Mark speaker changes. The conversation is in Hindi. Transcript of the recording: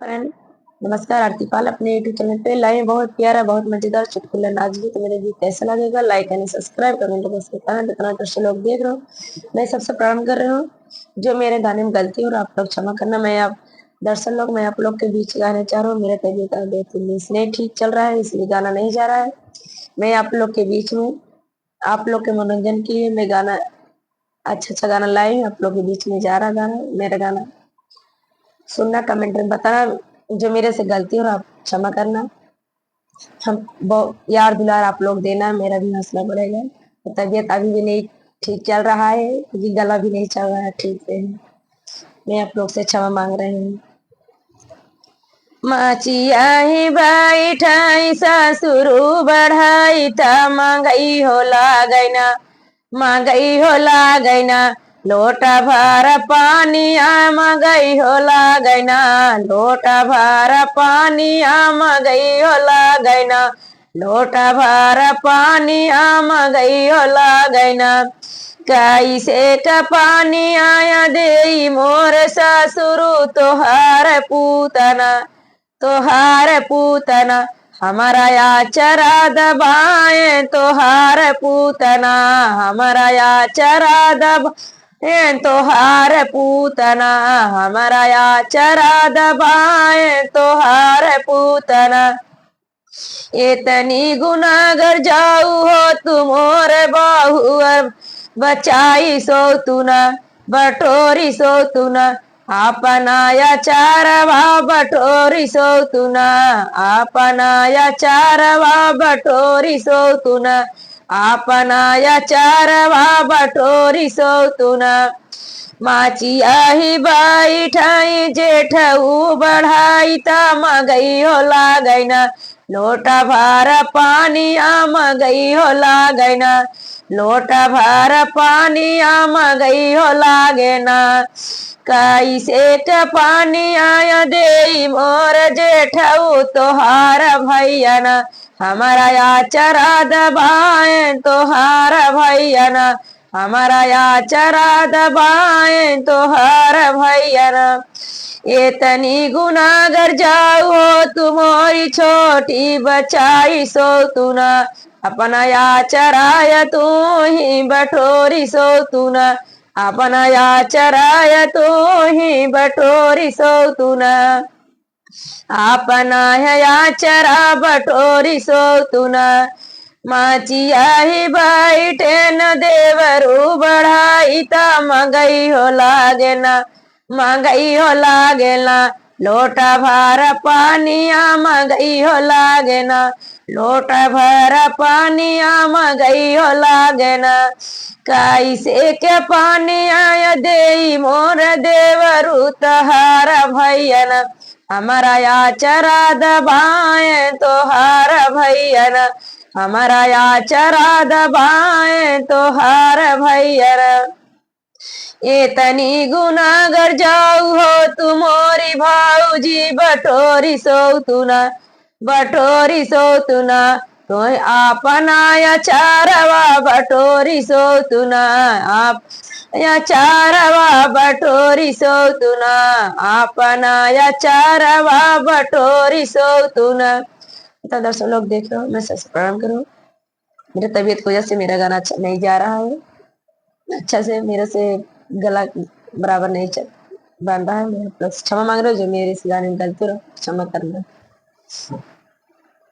Speaker 1: फ्रेंड, नमस्कार। आरती पाल अपने यूट्यूब चैनल पे लाइव बहुत प्यारा बहुत मजेदार चुटकुला नाच गीत मेरे गीत कैसा लगेगा like and subscribe comment box में कमेंट इतना तो लोग देख रहे हो। मैं सबसे प्रारंभ कर रही हूँ। जो मेरे गाने में गलती हो और आप लोग क्षमा करना। मैं आप दर्शक लोग मैं आप लोग के बीच गाने चाह रहा हूँ। मेरा तबीयत नहीं ठीक चल रहा है इसलिए गाना नहीं जा रहा है। मैं आप लोग के बीच में आप लोग के मनोरंजन के लिए मैं गाना अच्छा गाना लाई हूँ। आप लोग के बीच में जा रहा गाना मेरा गाना सुनना कमेंट में बताना। जो मेरे से गलती हो आप क्षमा करना। हम बहुत यार दुलार आप लोग देना मेरा भी हौसला बढ़ेगा। तो तबीयत अभी भी नहीं ठीक चल रहा है क्योंकि गला भी नहीं चल रहा है ठीक से। मैं आप लोग से क्षमा मांग रही हूँ। माचिया ही बैठाई ससुरु बढ़ाई त महंगाई हो लागैना महंगाई हो लागैना लोटा भर पानिया महंगाई हो लागैना लोटा भर पानिया महंगाई हो लागैना लोटा भर पानिया महंगाई हो लागैना कैसे का पानी आया दे मोर ससुरु तोहार पूतना हमारा या चरा दबाए तोहार पूतना हमारा या चरा दबाए तोहार पूतना हमारा या चरा दबाए तोहार पूतना इतनी गुनागर जाऊ हो तुमोर बाहु बचाई सो तुना बटोरी सो तुना आपनाया चारवा बटोरी सो तुना आपनाया चारवा बटोरी सो तुना आपनाया चारवा बटोरी सो तुना माचिया ही बैठाई जेठऊ बढ़ाई त मगई हो लागैना लोटा भार पानी आम गई हो लागैना लोटा भार पानी आम गई हो लागेना कैसे का पानी आया दे मोर जेठऊ तोहार भैया ना हमारा या चरा दबाए तोहार भैया ना हमारा या चरा दबाए तोहार भैया ना इतनी गुनागर जाओ तुम्हारी छोटी बचाई सो तुना अपना या चराय तू ही बटोरी सो तुना अपना या चराय तू ही बटोरी सो तुना अपना या चरा बटोरी सो तुना माचिया ही बैठे न देवरू बढ़ाई त मगई हो लागेना महंगाई हो लागेला लोटा भर पानिया महंगाई हो लागेना लोटा भर पानिया महंगाई हो लागेना कैसे के पानी आया दे मोर देवरू तहार भैया न हमारा या चरा दबाए तोहार भैया न हमारा या चरा दबाए तोहार भैया इतनी गुनागर जाऊ हो तुमोरी भाऊजी बटोरी सो तुना तो अपनाया चारवा बटोरी सो तुना आप या चारवा बटोरी सो तुना अपनाया चारवा बटोरी सो तुना। तो दर्शक लोग देख रहे हो मैं सबसे प्रणाम करूँ। मेरे तबीयत की वजह से मेरा गाना अच्छा नहीं जा रहा है अच्छा से मेरे से गला बराबर नहीं बन रहा है। मैं क्षमा मांग रहा हूँ जो मेरे इस गाने में गलती हो क्षमा करना।